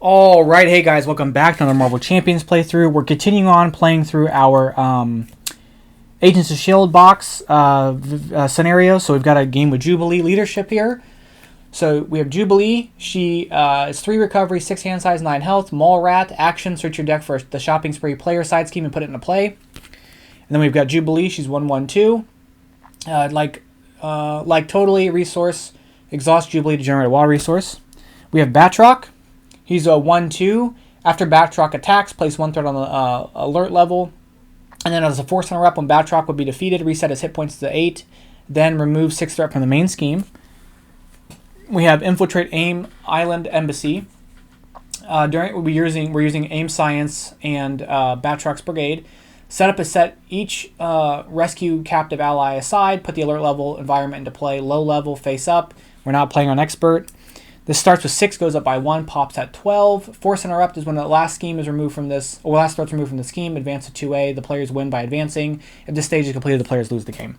All right, hey guys, welcome back to another Marvel Champions playthrough. We're continuing on playing through our Agents of S.H.I.E.L.D. box scenario. So we've got a game with Jubilee leadership here. So we have Jubilee. She is 3 recovery, 6 hand size, 9 health. Mall Rat, action, search your deck for the shopping spree player side scheme and put it into play. And then we've got Jubilee. She's 1/1/2. Totally resource, exhaust Jubilee to generate a wild resource. We have Batroc. He's a 1/2. After Batroc attacks, place 1 threat on the alert level. And then as a force interrupt, when Batroc would be defeated, reset his hit points to 8. Then remove 6 threat from the main scheme. We have Infiltrate AIM Island Embassy. We're using AIM Science and Batroc's Brigade. Set up a set each rescue captive ally aside. Put the alert level environment into play. Low level, face up. We're not playing on expert. This starts with 6, goes up by 1, pops at 12. Force interrupt is when the last scheme is removed from this, or last threat's removed from the scheme. Advance to 2A. The players win by advancing. If this stage is completed, the players lose the game.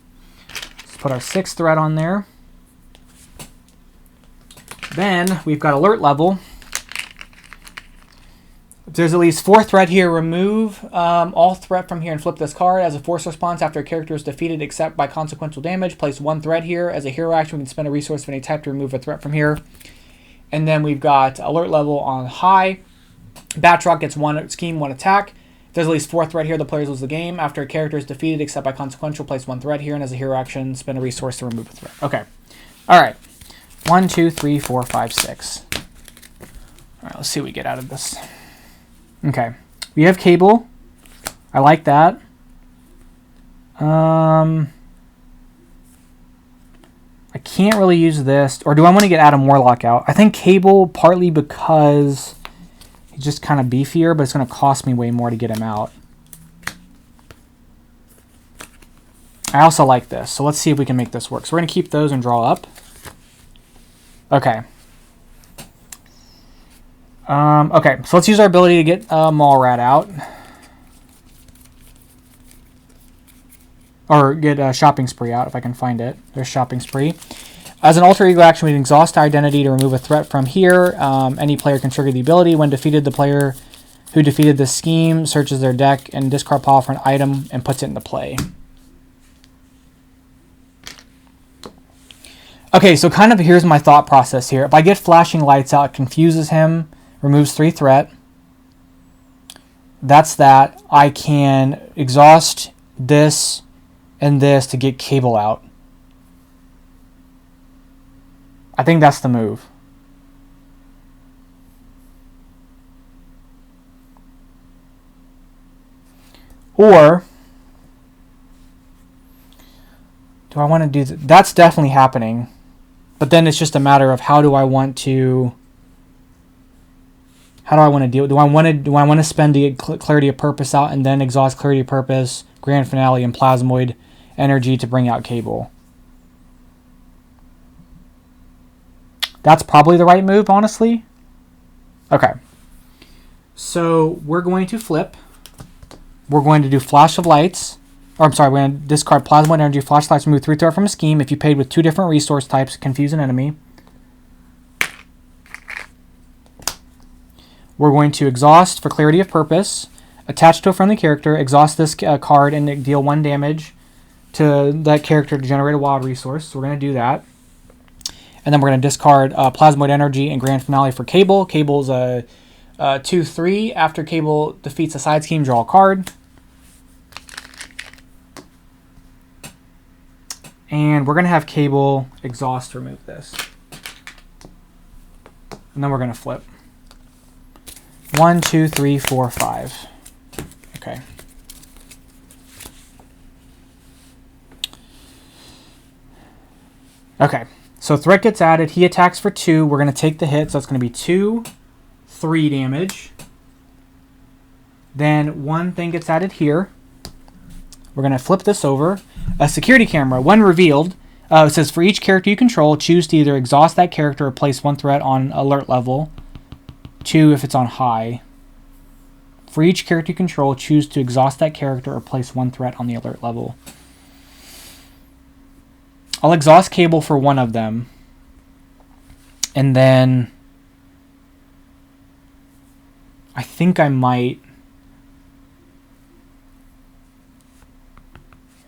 Let's put our 6th threat on there. Then we've got alert level. If there's at least 4 threat here, remove all threat from here and flip this card. As a force response, after a character is defeated except by consequential damage, place 1 threat here. As a hero action, we can spend a resource of any type to remove a threat from here. And then we've got alert level on high. Batroc gets 1 scheme, 1 attack. If there's at least 4 threat here, the players lose the game. After a character is defeated except by consequential, place 1 threat here. And as a hero action, spend a resource to remove a threat. Okay. All right. 1, 2, 3, 4, 5, 6. All right, let's see what we get out of this. Okay. We have Cable. I like that. I can't really use this. Or do I want to get Adam Warlock out? I think Cable, partly because he's just kind of beefier, but it's going to cost me way more to get him out. I also like this. So let's see if we can make this work. So we're going to keep those and draw up. Okay. Okay, so let's use our ability to get Mall Rat out. Or get Shopping Spree out, if I can find it. There's Shopping Spree. As an alter ego action, we can exhaust identity to remove a threat from here. Any player can trigger the ability. When defeated, the player who defeated this scheme searches their deck and discard pile for an item and puts it into play. Okay, so kind of here's my thought process here. If I get Flashing Lights out, it confuses him, removes 3 threat. That's that. I can exhaust this and this to get Cable out. I think that's the move. Or do I want to do that? That's definitely happening. But then it's just a matter of how do I want to deal? Do I want to spend the Clarity of Purpose out and then exhaust Clarity of Purpose, Grand Finale, and Plasmoid energy to bring out Cable? That's probably the right move, honestly. Okay. So we're going to flip. We're going to do Flash of Lights. Or I'm sorry, we're going to discard Plasmoid energy, Flash Lights, remove 3 threat from a scheme. If you paid with 2 different resource types, confuse an enemy. We're going to exhaust for Clarity of Purpose, attach to a friendly character, exhaust this card and deal 1 damage to that character to generate a wild resource. So we're going to do that. And then we're going to discard Plasmoid Energy and Grand Finale for Cable. Cable's a 2/3. After Cable defeats a side scheme, draw a card. And we're going to have Cable exhaust to remove this. And then we're going to flip. 1, 2, 3, 4, 5. Okay. Okay. So threat gets added. He attacks for 2. We're going to take the hit. So it's going to be 2, 3 damage. Then 1 thing gets added here. We're going to flip this over. A security camera. When revealed, it says for each character you control, choose to either exhaust that character or place 1 threat on alert level. 2 if it's on high. For each character you control, choose to exhaust that character or place 1 threat on the alert level. I'll exhaust Cable for 1 of them. And then I think I might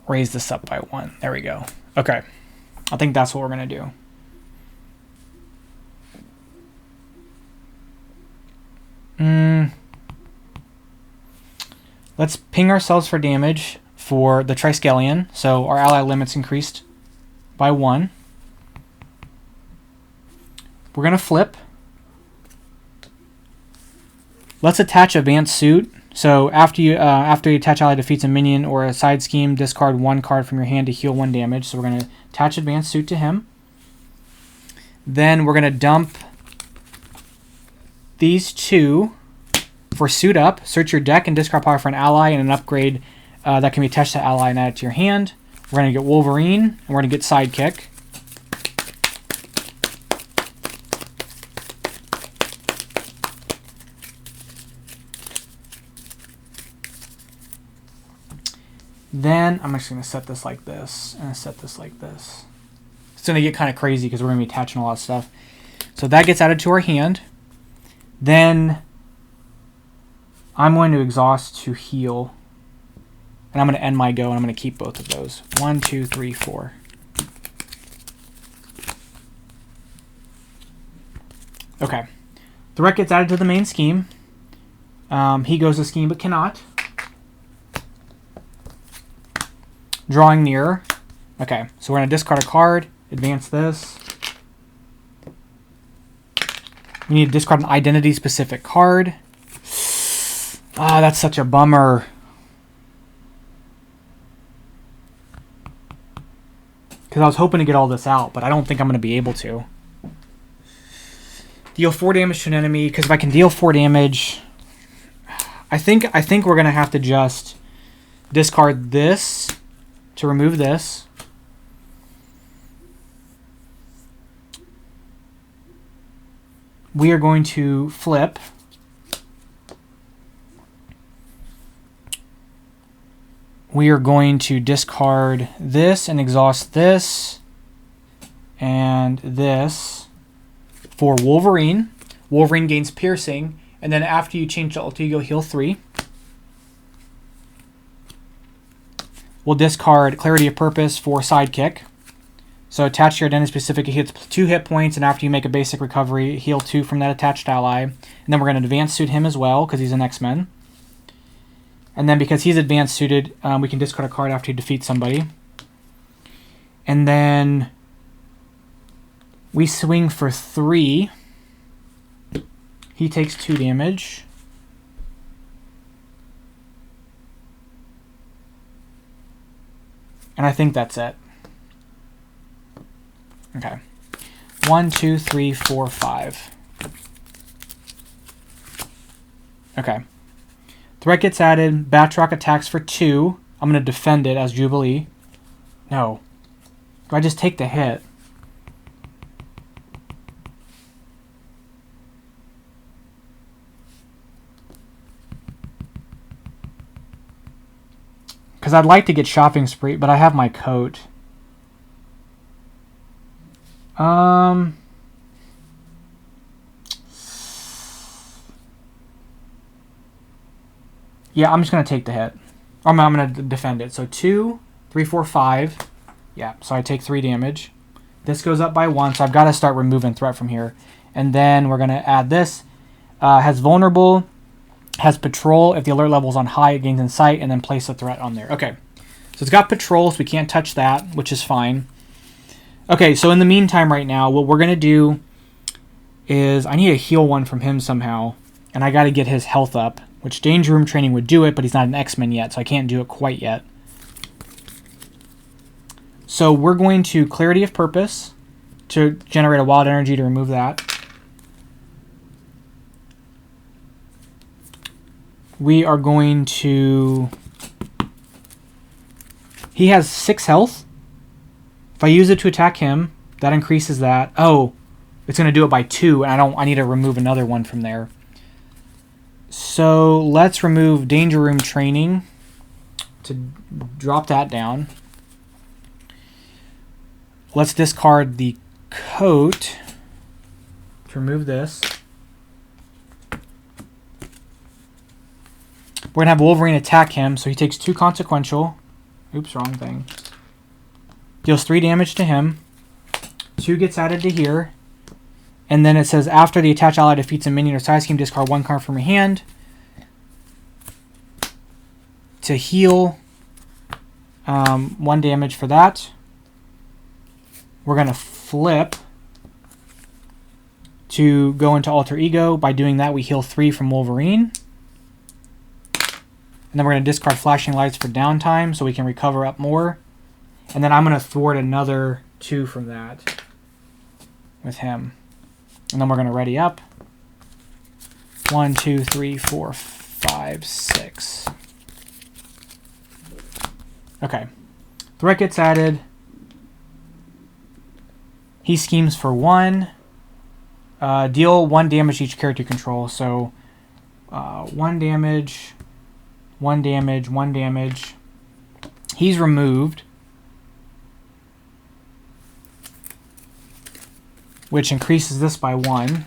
raise this up by 1. There we go. Okay. I think that's what we're going to do. Let's ping ourselves for damage for the Triskelion. So our ally limit's increased by 1. We're going to flip. Let's attach Advanced Suit. So after you attach ally defeats a minion or a side scheme, discard 1 card from your hand to heal 1 damage. So we're going to attach Advanced Suit to him. Then we're going to dump these 2 for Suit Up. Search your deck and discard power for an ally and an upgrade that can be attached to ally and add it to your hand. We're going to get Wolverine and we're going to get Sidekick. Then I'm actually going to set this like this and set this like this. It's going to get kind of crazy because we're going to be attaching a lot of stuff. So that gets added to our hand. Then I'm going to exhaust to heal. And I'm going to end my go and I'm going to keep both of those. 1, 2, 3, 4. Okay. Threat gets added to the main scheme. He goes to scheme but cannot. Drawing nearer. Okay, so we're going to discard a card, advance this. We need to discard an identity-specific card. Ah, that's such a bummer. Because I was hoping to get all this out, but I don't think I'm going to be able to. Deal 4 damage to an enemy, because if I can deal 4 damage... I think we're going to have to just discard this to remove this. We are going to flip. We are going to discard this and exhaust this and this for Wolverine. Wolverine gains piercing, and then after you change to ult, you go heal 3. We'll discard Clarity of Purpose for Sidekick. So attach your identity specific, it hits 2 hit points, and after you make a basic recovery, heal 2 from that attached ally. And then we're going to advance suit him as well, because he's an X-Men. And then because he's advanced suited, we can discard a card after you defeat somebody. And then we swing for 3. He takes 2 damage. And I think that's it. Okay. 1, 2, 3, 4, 5. Okay. Threat gets added. Batroc attacks for 2. I'm going to defend it as Jubilee. No. Do I just take the hit? Because I'd like to get Shopping Spree, but I have my coat. Yeah, I'm just going to take the hit. I'm going to defend it. So 2, 3, 4, 5. Yeah, so I take 3 damage. This goes up by 1, so I've got to start removing threat from here. And then we're going to add this. Has vulnerable, has patrol. If the alert level is on high, it gains insight, and then place a threat on there. Okay, so it's got patrol, so we can't touch that, which is fine. Okay, so in the meantime right now, what we're going to do is I need to heal 1 from him somehow, and I got to get his health up, which Danger Room Training would do it, but he's not an X-Men yet, so I can't do it quite yet. So we're going to Clarity of Purpose to generate a wild energy to remove that. We are going to... He has 6 health. If I use it to attack him, that increases that. Oh, it's going to do it by 2, and I need to remove another one from there. So let's remove Danger Room Training to drop that down. Let's discard the coat to remove this. We're going to have Wolverine attack him, so he takes 2 consequential. Oops, wrong thing. Deals 3 damage to him. 2 gets added to here. And then it says, after the attached ally defeats a minion or side scheme, discard 1 card from your hand to heal 1 damage for that. We're going to flip to go into Alter Ego. By doing that, we heal 3 from Wolverine. And then we're going to discard Flashing Lights for downtime so we can recover up more. And then I'm going to thwart another 2 from that with him. And then we're going to ready up. 1, 2, 3, 4, 5, 6. Okay. Threat gets added. He schemes for 1. Deal 1 damage to each character you control. So 1 damage, 1 damage, 1 damage. He's removed, which increases this by 1.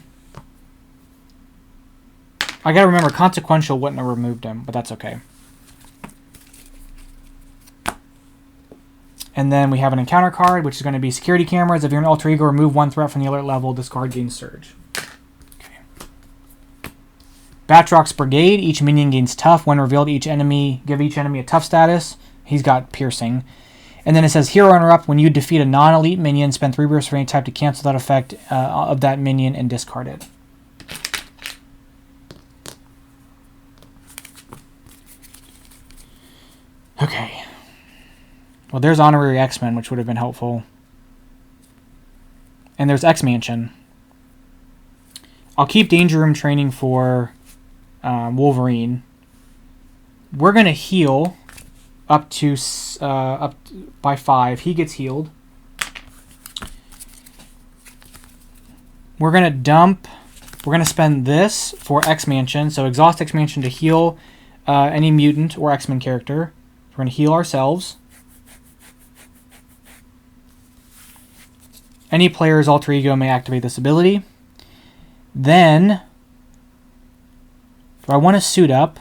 I gotta remember, consequential wouldn't have removed him, but that's okay. And then we have an encounter card, which is going to be security cameras. If you're an alter ego, remove 1 threat from the alert level. Discard, gain surge. Okay. Batroc's Brigade. Each minion gains tough. When revealed, give each enemy a tough status. He's got piercing. And then it says, Hero Interrupt. When you defeat a non-elite minion, spend 3 bursts for any type to cancel that effect of that minion and discard it. Okay. Well, there's Honorary X-Men, which would have been helpful. And there's X-Mansion. I'll keep Danger Room training for Wolverine. We're going to heal up by 5. He gets healed. We're going to dump... We're going to spend this for X-Mansion. So exhaust X-Mansion to heal any mutant or X-Men character. We're going to heal ourselves. Any player's alter ego may activate this ability. Then, do I want to suit up?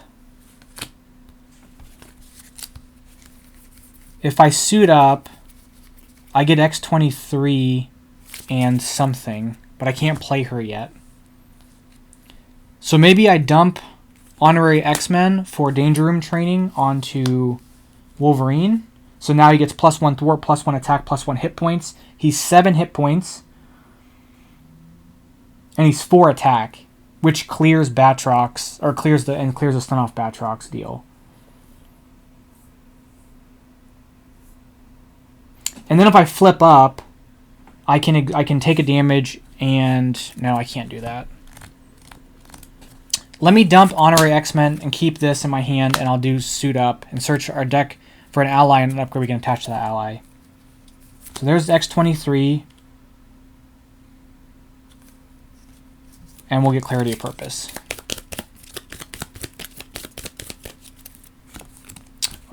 If I suit up, I get X-23 and something, but I can't play her yet. So maybe I dump Honorary X-Men for Danger Room training onto Wolverine. So now he gets +1 thwart, +1 attack, +1 hit points. He's 7 hit points. And he's 4 attack, which clears Batroc's, or clears the stun off Batroc's deal. And then if I flip up, I can take a damage and no, I can't do that. Let me dump Honorary X-Men and keep this in my hand, and I'll do suit up and search our deck for an ally and an upgrade we can attach to that ally. So there's X-23. And we'll get Clarity of Purpose.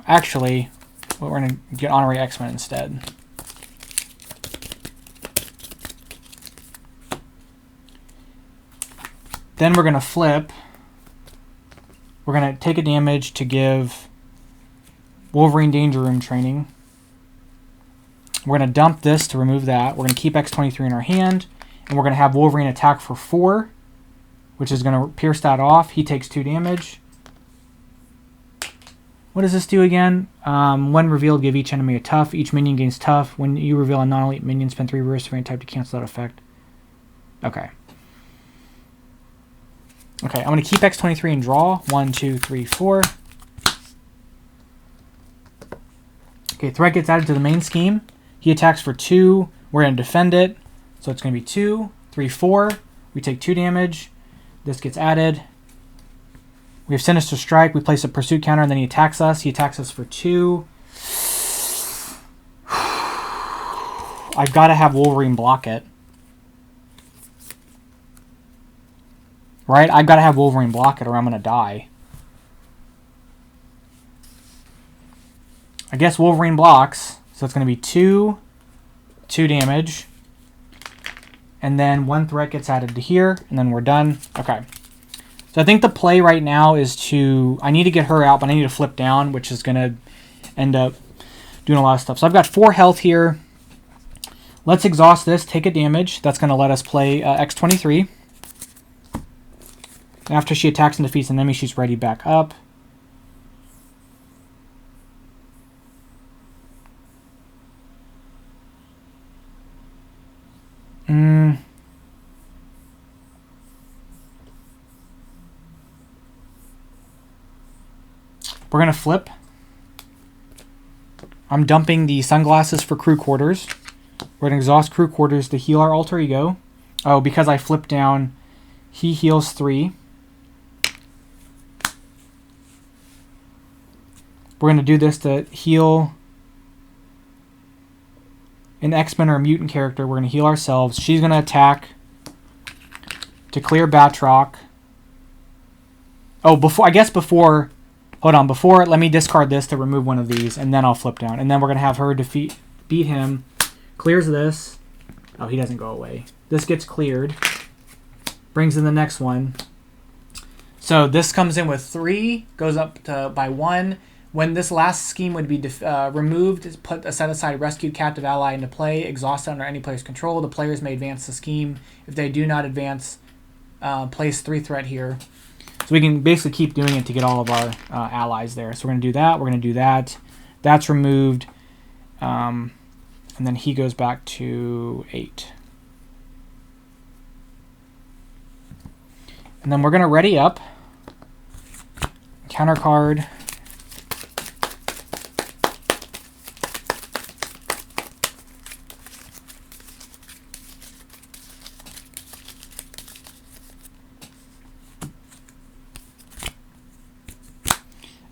Actually, we're going to get Honorary X-Men instead. Then we're going to flip. We're going to take a damage to give Wolverine Danger Room training. We're going to dump this to remove that. We're going to keep X-23 in our hand. And we're going to have Wolverine attack for 4, which is going to pierce that off. He takes 2 damage. What does this do again? When revealed, give each enemy a tough. Each minion gains tough. When you reveal a non-elite minion, spend 3 bursts for any type to cancel that effect. Okay. Okay, I'm going to keep X-23 and draw. 1, 2, 3, 4. Okay, threat gets added to the main scheme. He attacks for 2. We're going to defend it. So it's going to be 2, 3, 4. We take 2 damage. This gets added. We have Sinister Strike. We place a pursuit counter, and then he attacks us. He attacks us for 2. I've got to have Wolverine block it. Right? I've got to have Wolverine block it, or I'm going to die. I guess Wolverine blocks. So it's going to be 2 damage. And then 1 threat gets added to here, and then we're done. Okay. So I think the play right now is to... I need to get her out, but I need to flip down, which is going to end up doing a lot of stuff. So I've got 4 health here. Let's exhaust this, take a damage. That's going to let us play X23. After she attacks and defeats an enemy, she's ready back up. We're going to flip. I'm dumping the sunglasses for crew quarters. We're going to exhaust crew quarters to heal our alter ego. Oh, because I flipped down, he heals 3. We're going to do this to heal an X-Men or a mutant character. We're going to heal ourselves. She's going to attack to clear Batroc. Oh, before... Hold on, let me discard this to remove one of these, and then I'll flip down. And then we're going to have her beat him. Clears this. Oh, he doesn't go away. This gets cleared. Brings in the next one. So this comes in with 3, goes up by 1. When this last scheme would be removed, put a set-aside rescued captive ally into play, exhausted under any player's control. The players may advance the scheme. If they do not advance, place 3 threat here. So we can basically keep doing it to get all of our allies there. So we're going to do that. We're going to do that. That's removed. And then he goes back to 8. And then we're going to ready up. Counter card.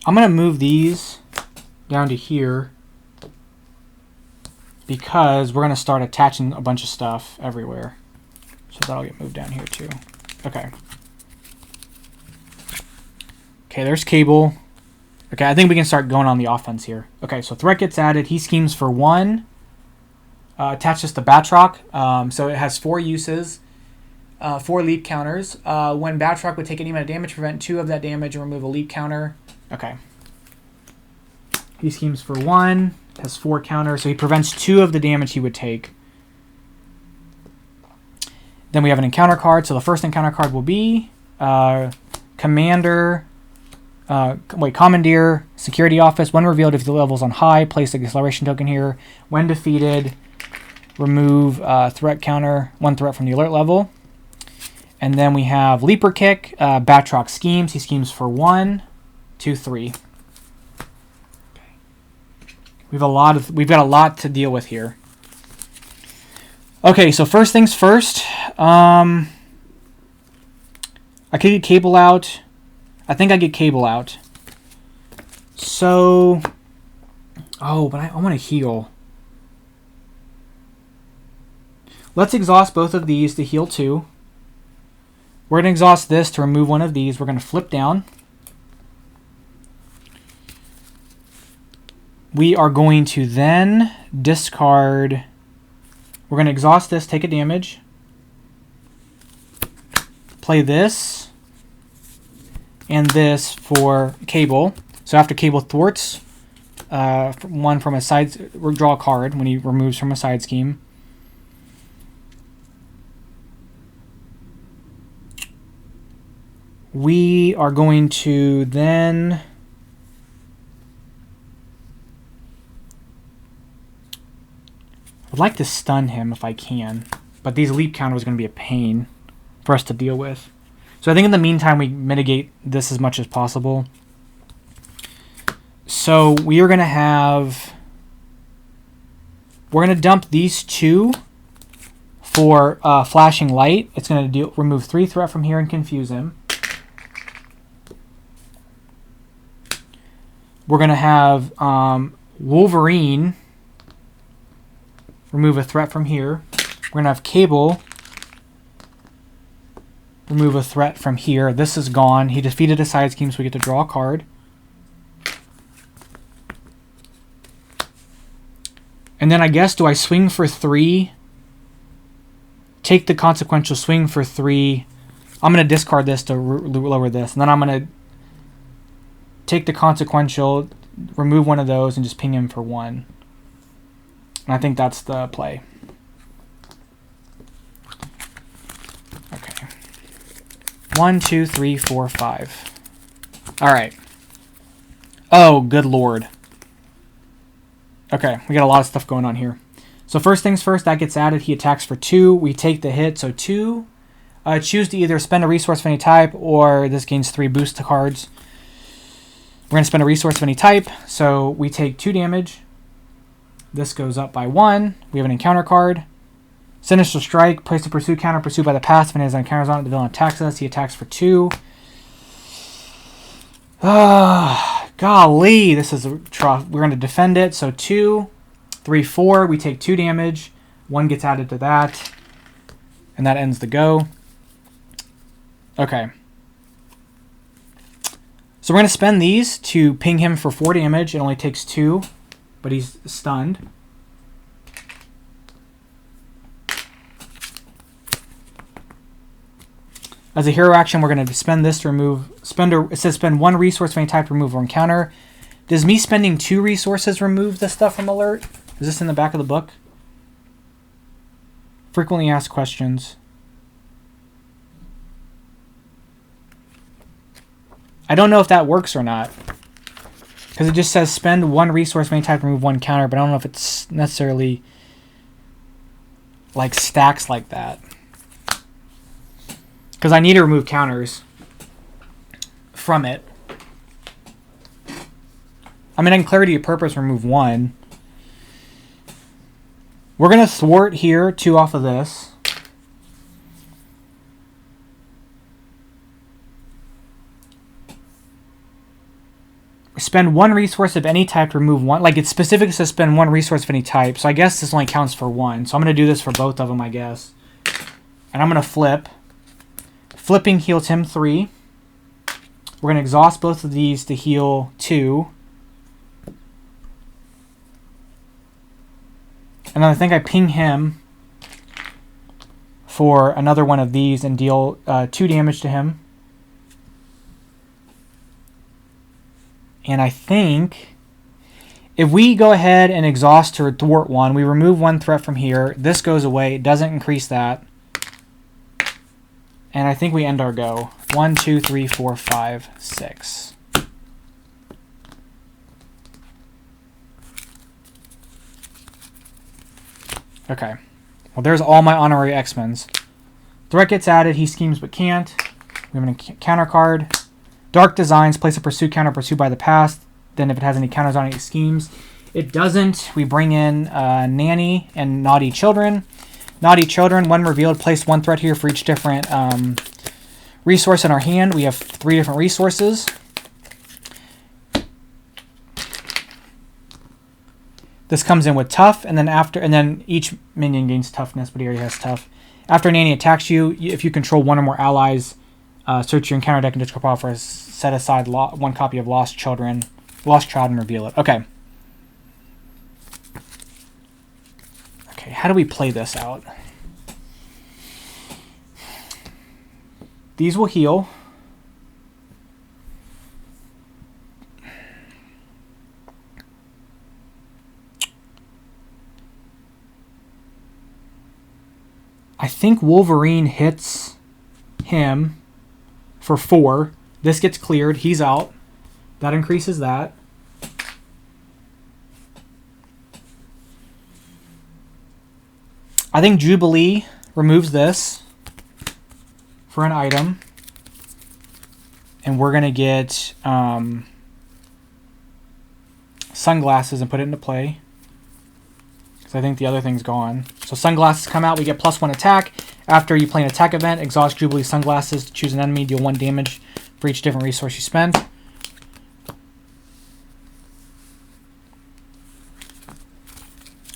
I'm going to move these down to here because we're going to start attaching a bunch of stuff everywhere. So that'll get moved down here too. Okay. Okay, there's Cable. Okay, I think we can start going on the offense here. Okay, so threat gets added. He schemes for 1. Attaches to Batroc. So it has 4 uses. 4 leap counters. When Batroc would take any amount of damage, prevent 2 of that damage and remove a leap counter. Okay. He schemes for 1, has 4 counters, so he prevents 2 of the damage he would take. Then we have an encounter card, so the first encounter card will be Commandeer, Security Office. When revealed, if the level's on high, place the acceleration token here. When defeated, remove threat counter, 1 threat from the alert level. And then we have Leaper Kick, Batroc schemes. He schemes for 1, 2, 3. We've got a lot to deal with here. Okay, so first things first. I could get Cable out. I think I get Cable out. So, but I want to heal. Let's exhaust both of these to heal 2. We're going to exhaust this to remove one of these. We're going to flip down. We are going to then discard. We're going to exhaust this, take a damage. Play this. And this for Cable. So after Cable thwarts one from a side, draw a card when he removes from a side scheme. We are going to then I'd like to stun him if I can, but these leap counters are going to be a pain for us to deal with. So I think in the meantime we mitigate this as much as possible. So we are going to have, we're going to dump these 2 for flashing light. It's going to remove 3 threat from here and confuse him. We're going to have Wolverine remove a threat from here. We're going to have Cable remove a threat from here. This is gone. He defeated a side scheme, so we get to draw a card. And then I guess, do I swing for 3? Take the consequential swing for 3. I'm going to discard this to lower this. And then I'm going to take the consequential, remove one of those, and just ping him for 1. And I think that's the play. Okay. 1, 2, 3, 4, 5. All right. Oh, good lord. Okay, we got a lot of stuff going on here. So first things first, that gets added. He attacks for 2. We take the hit, so 2. Choose to either spend a resource of any type, or this gains 3 boost to cards. We're going to spend a resource of any type, so we take 2 damage. This goes up by 1. We have an encounter card. Sinister Strike. Place a pursue counter pursued by the passive and has encounters on it. The villain attacks us. He attacks for 2. Golly, this is a trough. We're going to defend it. So 2, 3, 4. We take 2 damage. 1 gets added to that. And that ends the go. Okay. So we're going to spend these to ping him for 4 damage. It only takes 2, but he's stunned. As a hero action, we're going to spend this to remove... it says spend 1 resource of any type to remove or encounter. Does me spending 2 resources remove the stuff from alert? Is this in the back of the book? Frequently asked questions. I don't know if that works or not. Because it just says spend 1 resource of any type to remove 1 counter, but I don't know if it's necessarily like stacks like that. Because I need to remove counters from it. I mean, I can clarity of purpose remove 1. We're going to thwart here 2 off of this. Spend 1 resource of any type to remove 1. Like, it specifically says spend 1 resource of any type. So I guess this only counts for 1. So I'm going to do this for both of them, I guess. And I'm going to flip. Flipping heals him 3. We're going to exhaust both of these to heal 2. And then I think I ping him for another one of these and deal 2 damage to him. And I think if we go ahead and exhaust to thwart 1, we remove 1 threat from here. This goes away. It doesn't increase that. And I think we end our go. 1, 2, 3, 4, 5, 6. Okay. Well, there's all my honorary X-Men's. Threat gets added. He schemes but can't. We have an counter card. Dark Designs. Place a pursue counter pursued by the past. Then if it has any counters on it, it schemes. It doesn't. We bring in Nanny and Naughty Children. Naughty Children, when revealed, place 1 threat here for each different resource in our hand. We have 3 different resources. This comes in with Tough, and then each minion gains Toughness, but he already has Tough. After Nanny attacks you, if you control 1 or more allies, search your encounter deck and discard pile for a set aside 1 copy of Lost Child, and reveal it. Okay. Okay, how do we play this out? These will heal. I think Wolverine hits him for 4. This gets cleared. He's out. That increases that. I think Jubilee removes this for an item. And we're going to get sunglasses and put it into play. Because I think the other thing's gone. So sunglasses come out. We get +1 attack. After you play an attack event, exhaust Jubilee sunglasses to choose an enemy. Deal 1 damage for each different resource you spend.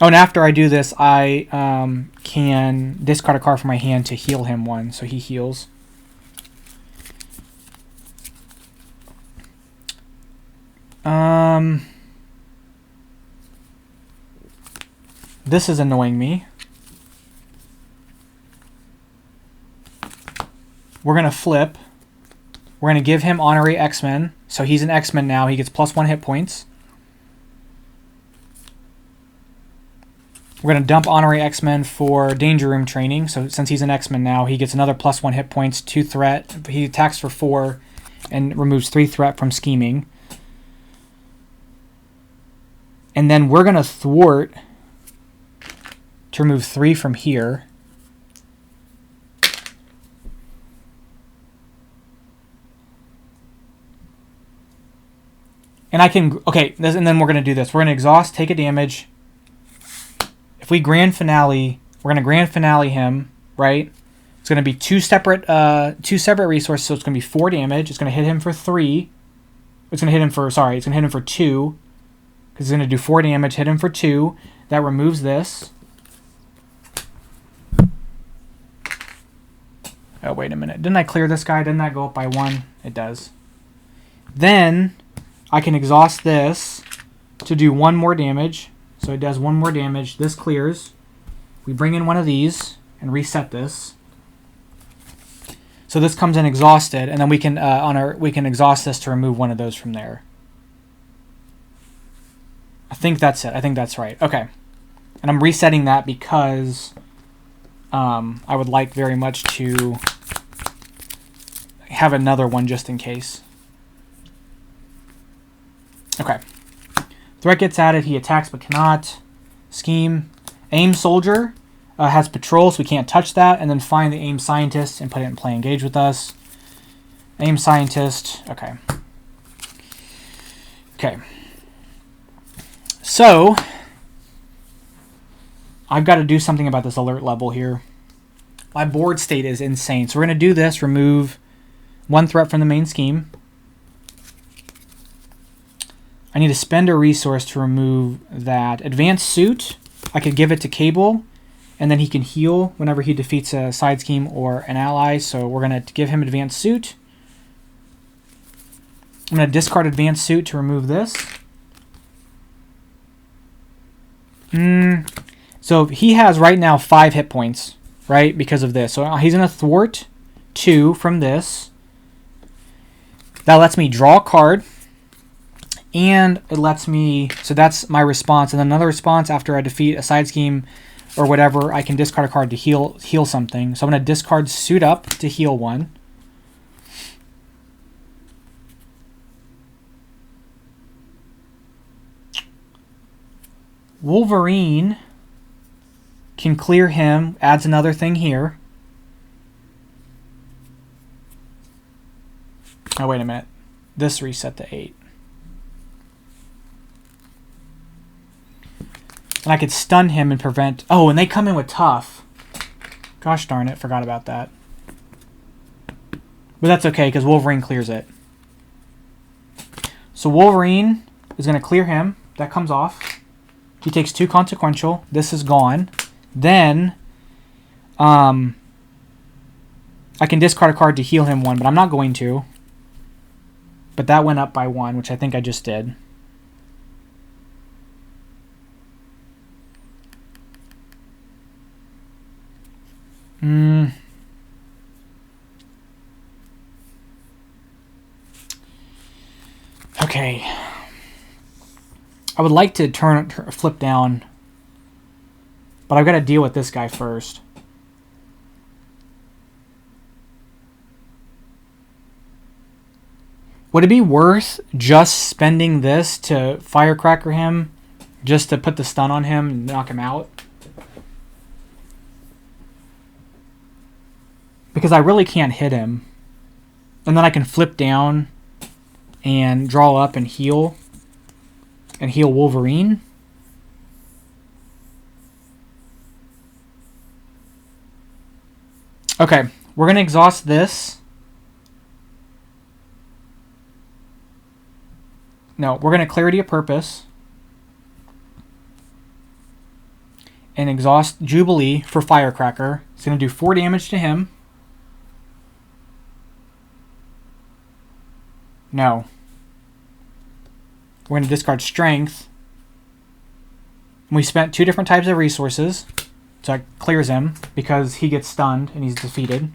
Oh, and after I do this, I can discard a card from my hand to heal him 1, so he heals. This is annoying me. we're going to flip. We're going to give him Honorary X-Men. So he's an X-Men now. He gets +1 hit points. We're going to dump Honorary X-Men for Danger Room training. So since he's an X-Men now, he gets another +1 hit points, 2 threat. He attacks for 4 and removes 3 threat from Scheming. And then we're going to thwart to remove 3 from here. And I can, okay, and then we're going to do this. We're going to exhaust, take a damage. If we grand finale, we're going to grand finale him, right? It's going to be two separate resources, so it's going to be 4 damage. It's going to hit him for 3. It's going to hit him for, sorry, it's going to hit him for 2. Because it's going to do 4 damage, hit him for 2. That removes this. Oh, wait a minute. Didn't I clear this guy? Didn't that go up by 1? It does. Then I can exhaust this to do 1 more damage. So it does 1 more damage. This clears. We bring in one of these and reset this. So this comes in exhausted, and then we can we can exhaust this to remove one of those from there. I think that's it. I think that's right. Okay. And I'm resetting that because I would like very much to have another one just in case. Okay. Threat gets added. He attacks but cannot. Scheme. Aim Soldier has patrol, so we can't touch that. And then find the Aim Scientist and put it in play engage with us. Aim Scientist. Okay. Okay. So, I've got to do something about this alert level here. My board state is insane. So we're going to do this. Remove 1 threat from the main scheme. I need to spend a resource to remove that. Advanced Suit, I could give it to Cable, and then he can heal whenever he defeats a side scheme or an ally. So we're going to give him Advanced Suit. I'm going to discard Advanced Suit to remove this. So he has right now 5 hit points, right, because of this. So he's going to thwart 2 from this. That lets me draw a card. And it lets me, so that's my response. And then another response after I defeat a side scheme or whatever, I can discard a card to heal something. So I'm going to discard Suit Up to heal 1. Wolverine can clear him, adds another thing here. Oh, wait a minute. This reset to 8. And I could stun him and prevent... Oh, and they come in with Tough. Gosh darn it, forgot about that. But that's okay, because Wolverine clears it. So Wolverine is going to clear him. That comes off. He takes 2 consequential. This is gone. Then, I can discard a card to heal him 1, but I'm not going to. But that went up by 1, which I think I just did. Okay. I would like to flip down, but I've got to deal with this guy first. Would it be worth just spending this to firecracker him, just to put the stun on him and knock him out? Because I really can't hit him. And then I can flip down and draw up and heal Wolverine. Okay, we're going to exhaust this. No, we're going to Clarity of Purpose. And exhaust Jubilee for Firecracker. It's going to do 4 damage to him. No. We're going to discard Strength. We spent 2 different types of resources. So it clears him because he gets stunned and he's defeated.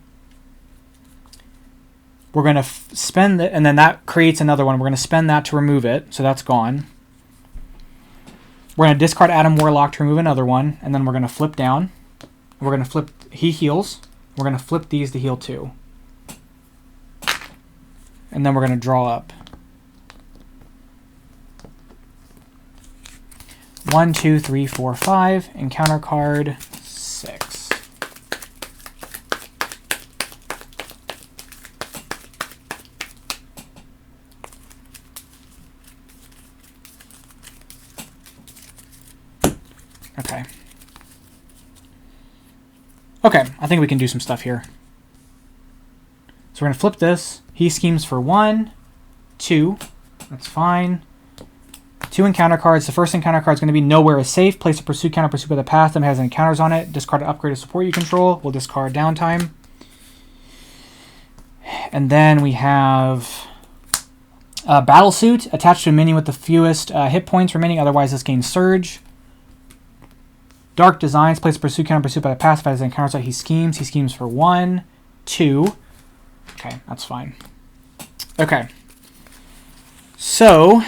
We're going to spend it, and then that creates another one. We're going to spend that to remove it, so that's gone. We're going to discard Adam Warlock to remove another one, and then we're going to flip down. We're going to flip, he heals. We're going to flip these to heal 2. And then we're going to draw up. 1, 2, 3, 4, 5. Encounter card 6. Okay. Okay, I think we can do some stuff here. So we're going to flip this. He schemes for 1, 2. That's fine. 2 encounter cards. The first encounter card is going to be Nowhere is Safe. Place a pursuit counter pursued by the path that has encounters on it. Discard an upgrade to support you control. We'll discard Downtime. And then we have Battle Suit. Attached to a minion with the fewest hit points remaining. Otherwise, this gains Surge. Dark Designs. Place a pursuit counter pursued by the path that has encounters on it. He schemes. He schemes for 1, 2. Okay, that's fine. Okay. So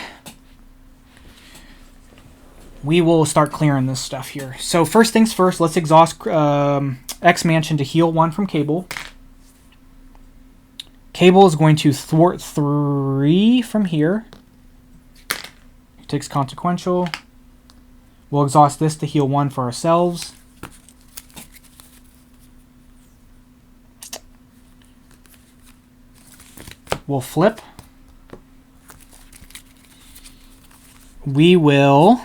we will start clearing this stuff here. So first things first, let's exhaust X-Mansion to heal 1 from Cable. Cable is going to thwart 3 from here. He takes Consequential. We'll exhaust this to heal 1 for ourselves. We'll flip. We will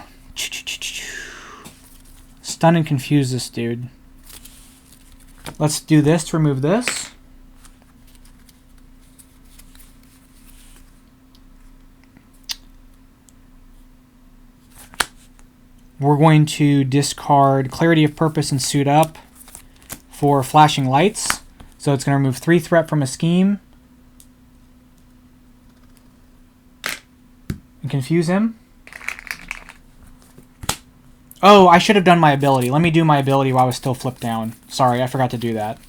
stun and confuse this dude. Let's do this to remove this. We're going to discard Clarity of Purpose and Suit Up for Flashing Lights. So it's going to remove 3 threat from a scheme. And confuse him. Oh, I should have done my ability. Let me do my ability while I was still flipped down. Sorry, I forgot to do that.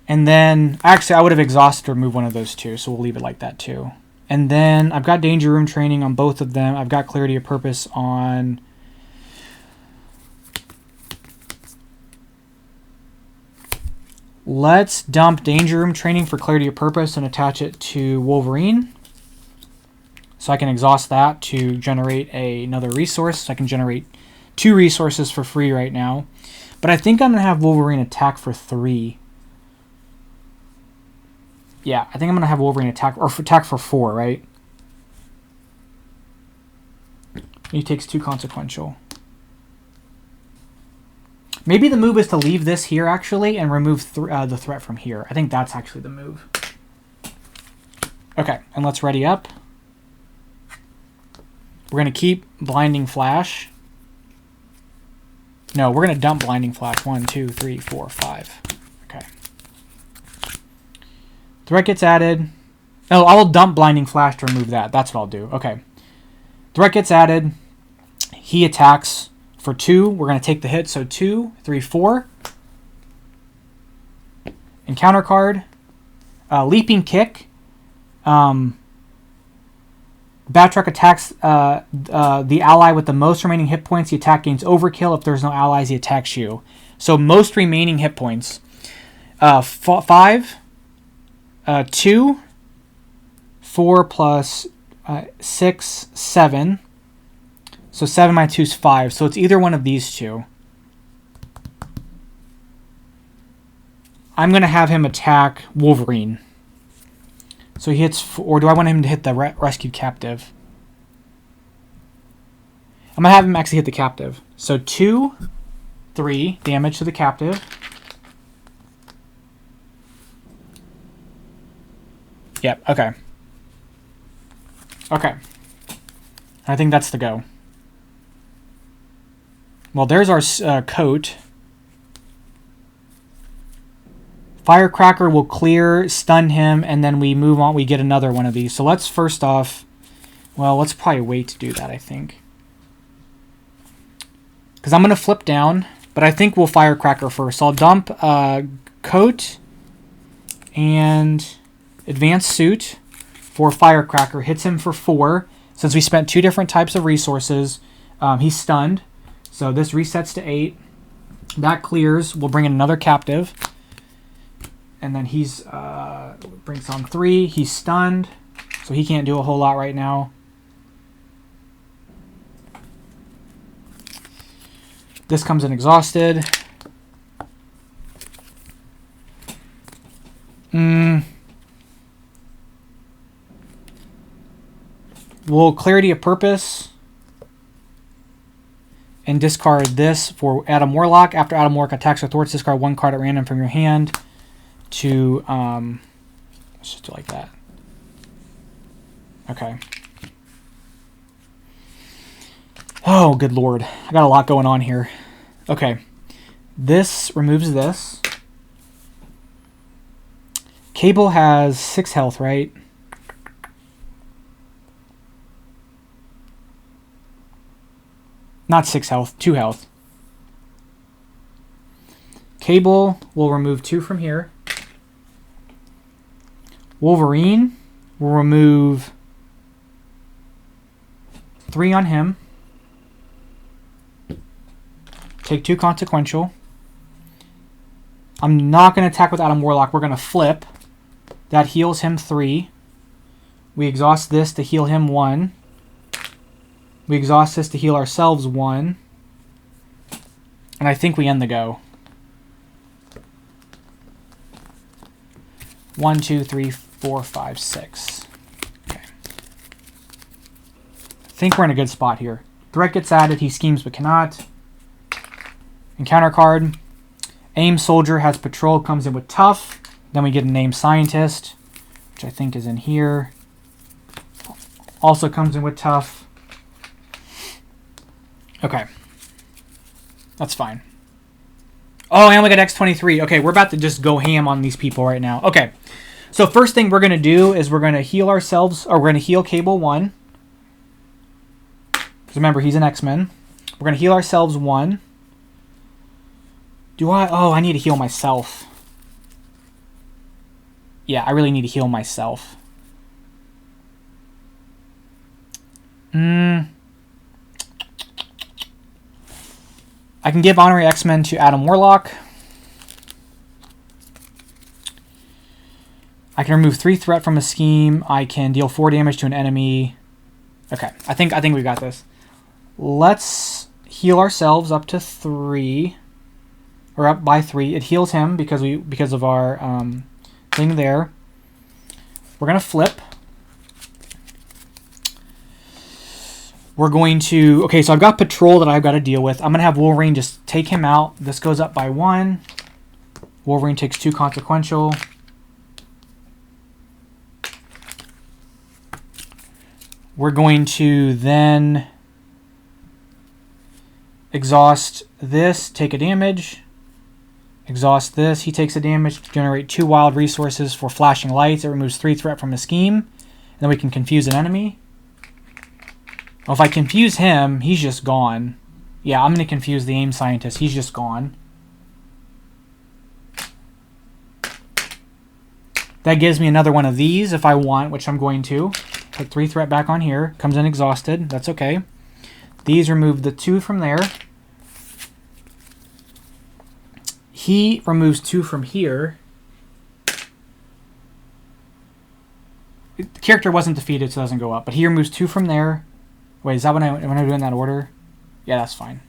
And then, actually, I would have exhausted to remove one of those 2, so we'll leave it like that too. And then I've got Danger Room Training on both of them. I've got Clarity of Purpose on... Let's dump Danger Room Training for Clarity of Purpose and attach it to Wolverine. So I can exhaust that to generate another resource. So I can generate 2 resources for free right now. But I think I'm going to have Wolverine attack for 3. Yeah, I think I'm going to have Wolverine attack, or attack for 4, right? He takes 2 Consequential. Maybe the move is to leave this here, actually, and remove the threat from here. I think that's actually the move. Okay, and let's ready up. We're going to keep Blinding Flash. No, we're going to dump Blinding Flash. 1, 2, 3, 4, 5. Okay. Threat gets added. Oh, I will dump Blinding Flash to remove that. That's what I'll do. Okay. Threat gets added. He attacks for 2. We're going to take the hit. So 2, 3, 4. Encounter card. Leaping Kick. Batroc attacks the ally with the most remaining hit points. The attack gains overkill. If there's no allies, he attacks you. So most remaining hit points. 5. 2, 4 plus 6, 7. So 7 minus 2 is 5. So it's either one of these 2. I'm going to have him attack Wolverine. So he hits, or do I want him to hit the rescued captive? I'm going to have him actually hit the captive. So 2, 3 damage to the captive. Yep, okay. Okay. I think that's the go. Well, there's our coat. Firecracker will clear, stun him, and then we move on. We get another one of these. So let's first off, well, let's probably wait to do that, I think. Because I'm going to flip down, but I think we'll Firecracker first. So I'll dump Coat and Advanced Suit for Firecracker. Hits him for 4. Since we spent 2 different types of resources, he's stunned. So this resets to 8. That clears. We'll bring in another captive. And then he's brings on 3. He's stunned, so he can't do a whole lot right now. This comes in exhausted. We'll Clarity of Purpose and discard this for Adam Warlock. After Adam Warlock attacks or thwarts, discard 1 card at random from your hand to, let's just do it like that. Okay. Oh, good lord. I got a lot going on here. Okay. This removes this. Cable has 6 health, right? Not 6 health, 2 health. Cable will remove 2 from here. Wolverine will remove 3 on him. Take 2 consequential. I'm not going to attack with Adam Warlock. We're going to flip. That heals him 3. We exhaust this to heal him 1. We exhaust this to heal ourselves 1. And I think we end the go. 1, 2, 3, 4, 5, 6. Okay. I think we're in a good spot here. Threat gets added. He schemes but cannot. Encounter card. Aim Soldier has Patrol, comes in with Tough. Then we get a Name Scientist, which I think is in here. Also comes in with Tough. Okay. That's fine. Oh, and we got X-23. Okay, we're about to just go ham on these people right now. Okay. So first thing we're going to do is we're going to heal ourselves, or we're going to heal Cable 1. Because remember, he's an X-Men. We're going to heal ourselves 1. Do I? Oh, I need to heal myself. Yeah, I really need to heal myself. I can give Honorary X-Men to Adam Warlock. I can remove 3 threat from a scheme. I can deal 4 damage to an enemy. Okay, I think we got this. Let's heal ourselves up to 3. Or up by 3. It heals him because of our thing there. We're gonna flip. We're going to... Okay, so I've got Patrol that I've got to deal with. I'm going to have Wolverine just take him out. This goes up by 1. Wolverine takes 2 consequential. We're going to then exhaust this, take a damage. Exhaust this, he takes a damage. Generate 2 wild resources for flashing lights. It removes 3 threat from a scheme. And then we can confuse an enemy. Well, if I confuse him, he's just gone. Yeah, I'm going to confuse the Aim Scientist. He's just gone. That gives me another one of these if I want, which I'm going to. Put 3 threat back on here. Comes in exhausted. That's okay. These remove the 2 from there. He removes 2 from here. The character wasn't defeated, so it doesn't go up. But he removes 2 from there. Wait, is that when I do it in that order? Yeah, that's fine.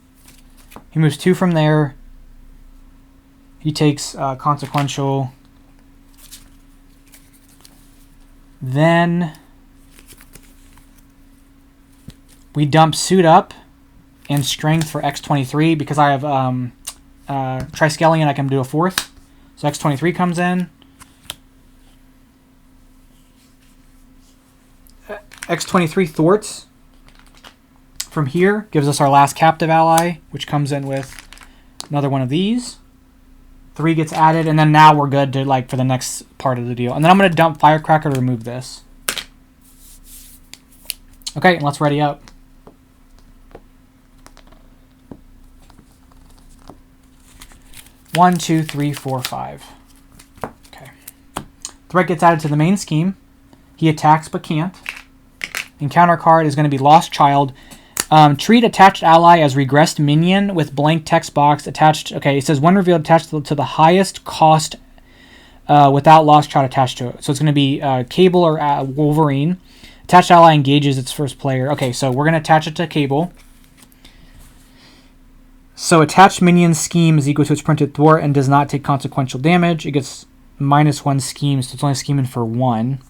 He moves 2 from there. He takes consequential. Then we dump Suit Up and Strength for X-23 because I have Triskelion. I can do a 4th. So X-23 comes in. X-23 thwarts. From here, gives us our last captive ally, which comes in with another one of these. 3 gets added, and then now we're good to like for the next part of the deal. And then I'm going to dump Firecracker to remove this. Okay, and let's ready up. One, two, three, four, five. Okay. Threat gets added to the main scheme. He attacks but can't. And counter card is going to be Lost Child. Treat attached ally as regressed minion with blank text box attached. Okay, it says when revealed attached to the highest cost without Lost Child attached to it. So it's going to be Cable or Wolverine. Attached ally engages its first player. Okay, so we're going to attach it to Cable. So attached minion scheme is equal to its printed thwart and does not take consequential damage. It gets -1 scheme, so it's only scheming for 1.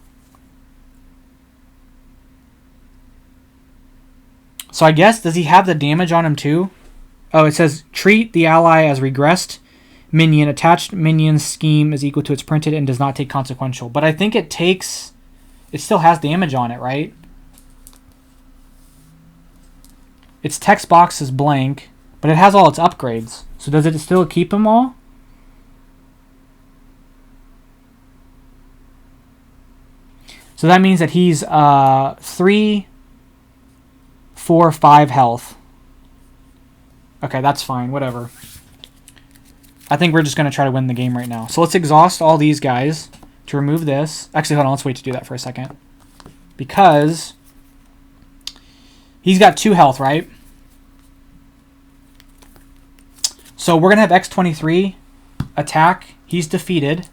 So I guess, does he have the damage on him too? Oh, it says treat the ally as regressed minion. Attached minion scheme is equal to its printed and does not take consequential. But I think it takes... It still has damage on it, right? Its text box is blank, but it has all its upgrades. So does it still keep them all? So that means that he's 3, 4, 5 health. Okay, that's fine. Whatever. I think we're just going to try to win the game right now. So let's exhaust all these guys to remove this. Actually, hold on. Let's wait to do that for a second. Because he's got 2 health, right? So we're going to have X23 attack. He's defeated.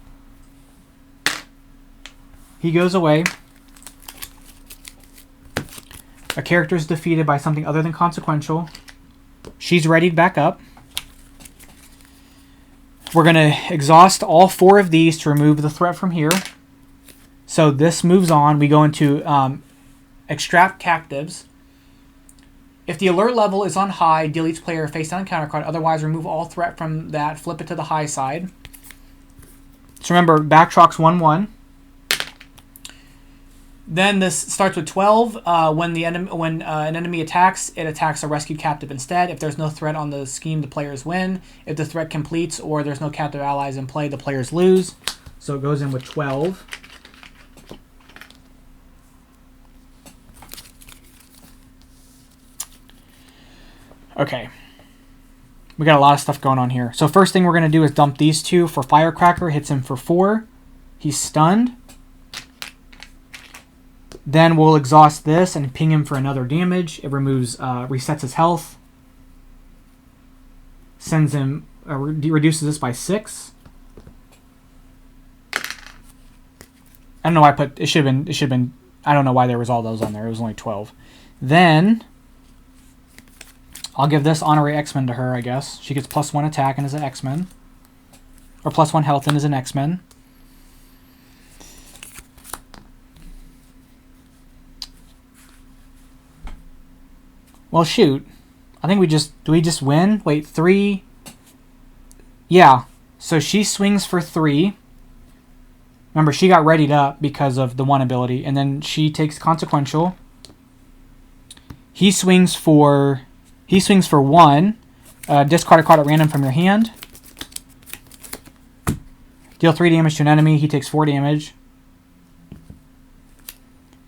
He goes away. A character is defeated by something other than consequential. She's readied back up. We're going to exhaust all 4 of these to remove the threat from here. So this moves on. We go into extract captives. If the alert level is on high, deal each player a face down counter card. Otherwise, remove all threat from that. Flip it to the high side. So remember, Batroc's 1/1. Then this starts with 12. When an enemy attacks, it attacks a rescued captive instead. If there's no threat on the scheme, the players win. If the threat completes or there's no captive allies in play, the players lose. So it goes in with 12. Okay. We got a lot of stuff going on here. So first thing we're going to do is dump these 2 for Firecracker. Hits him for 4. He's stunned. Then we'll exhaust this and ping him for another damage. It removes, resets his health. Sends him, reduces this by 6. I don't know why I put, it should have been, I don't know why there was all those on there. It was only 12. Then I'll give this honorary X-Men to her, I guess. She gets +1 attack and is an X-Men. Or +1 health and is an X-Men. Well, shoot. I think do we just win? Wait, 3. Yeah. So she swings for 3. Remember, she got readied up because of the 1 ability. And then she takes consequential. He swings for 1. Discard a card at random from your hand. Deal 3 damage to an enemy. He takes 4 damage.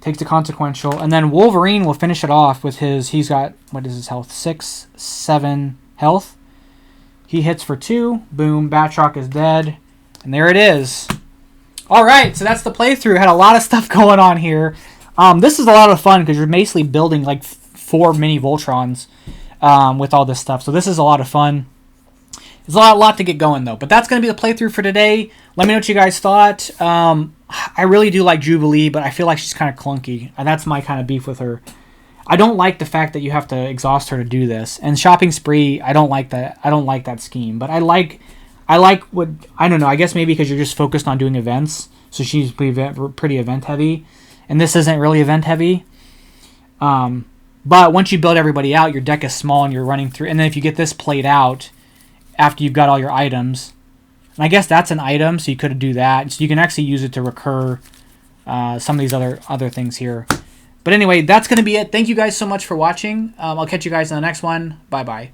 Takes the consequential. And then Wolverine will finish it off with his... He's got... What is his health? 6, 7 health. He hits for 2. Boom. Batroc is dead. And there it is. Alright, so that's the playthrough. Had a lot of stuff going on here. This is a lot of fun because you're basically building like 4 mini Voltrons with all this stuff. So this is a lot of fun. There's a lot to get going though. But that's going to be the playthrough for today. Let me know what you guys thought. I really do like Jubilee, but I feel like she's kind of clunky. And that's my kind of beef with her. I don't like the fact that you have to exhaust her to do this. And Shopping Spree, I don't like that. I don't like that scheme. But I like what... I don't know. I guess maybe because you're just focused on doing events. So she's pretty event heavy. And this isn't really event heavy. But once you build everybody out, your deck is small and you're running through. And then if you get this played out after you've got all your items... And I guess that's an item, so you could do that. So you can actually use it to recur some of these other things here. But anyway, that's going to be it. Thank you guys so much for watching. I'll catch you guys in the next one. Bye-bye.